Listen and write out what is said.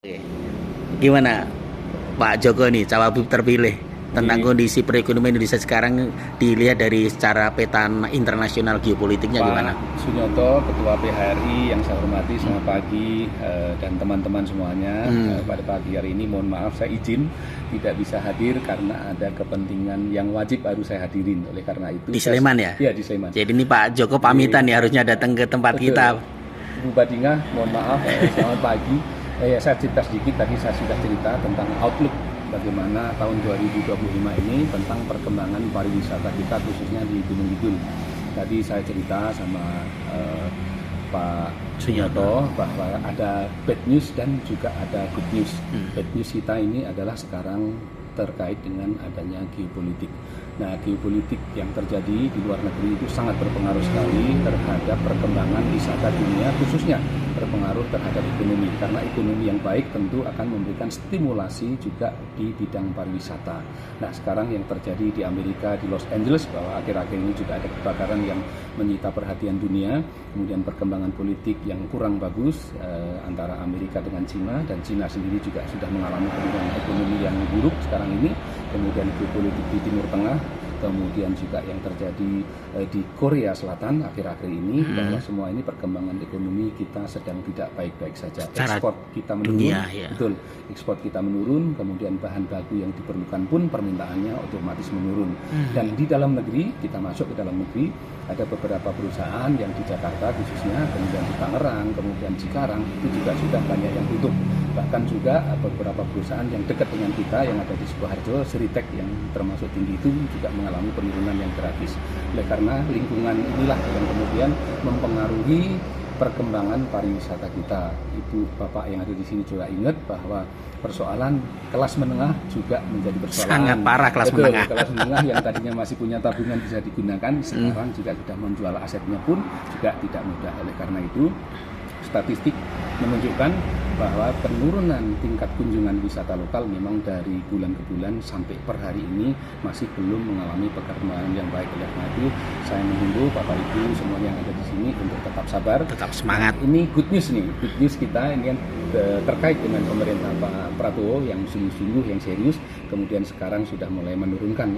Oke. Gimana Pak Joko nih, Cawagup terpilih tentang kondisi perekonomian Indonesia sekarang dilihat dari secara peta internasional geopolitiknya gimana? Pak Sunyoto, Ketua PHRI yang saya hormati, selamat pagi dan teman-teman semuanya. Pada pagi hari ini mohon maaf saya izin tidak bisa hadir karena ada kepentingan yang wajib harus saya hadirin. Oleh karena itu Di Sleman ya? Iya, di Sleman. Jadi ini Pak Joko pamitan ya, harusnya datang ke tempat Betul. kita. Bu Badinga, mohon maaf, selamat pagi. Saya cerita sedikit, tadi saya sudah cerita tentang outlook bagaimana tahun 2025 ini tentang perkembangan pariwisata kita khususnya di Gunung Kidul. Tadi saya cerita sama Pak Sunyoto bahwa ada bad news dan juga ada good news. Bad news kita ini adalah sekarang terkait dengan adanya geopolitik. Nah, geopolitik yang terjadi di luar negeri itu sangat berpengaruh sekali terhadap perkembangan wisata dunia, khususnya berpengaruh terhadap ekonomi. Karena ekonomi yang baik tentu akan memberikan stimulasi juga di bidang pariwisata. Nah, sekarang yang terjadi di Amerika, di Los Angeles, bahwa akhir-akhir ini juga ada kebakaran yang menyita perhatian dunia, kemudian perkembangan politik yang kurang bagus antara Amerika dengan Cina, dan Cina sendiri juga sudah mengalami penurunan ekonomi yang buruk sekarang ini, kemudian geopolitik di Timur Tengah, kemudian juga yang terjadi di Korea Selatan akhir-akhir ini, bahwa semua ini perkembangan ekonomi kita sedang tidak baik-baik saja. Ekspor kita menurun, dunia, ya. Betul, ekspor kita menurun, kemudian bahan baku yang diperlukan pun permintaannya otomatis menurun. Dan di dalam negeri, kita masuk ke dalam negeri, ada beberapa perusahaan yang di Jakarta khususnya, kemudian di Tangerang, kemudian Cikarang, itu juga sudah banyak yang tutup. Bahkan juga beberapa perusahaan yang dekat dengan kita yang ada di Sukoharjo, Seritek yang termasuk tinggi itu juga mengalami penurunan yang drastis. Oleh karena lingkungan inilah yang kemudian mempengaruhi perkembangan pariwisata kita. Ibu Bapak yang ada di sini juga ingat bahwa persoalan kelas menengah juga menjadi persoalan. Sangat parah kelas Betul, menengah. kelas menengah yang tadinya masih punya tabungan bisa digunakan, sekarang juga sudah menjual asetnya pun juga tidak mudah. Oleh karena itu, statistik menunjukkan bahwa penurunan tingkat kunjungan wisata lokal memang dari bulan ke bulan sampai per hari ini masih belum mengalami perkembangan yang baik. Oleh karena itu, saya menghimbau Bapak Ibu semua yang ada di sini untuk tetap sabar, tetap semangat. Nah, ini good news nih, good news kita ini kan terkait dengan pemerintah Pak Prabowo yang sungguh-sungguh, yang serius, kemudian sekarang sudah mulai menurunkan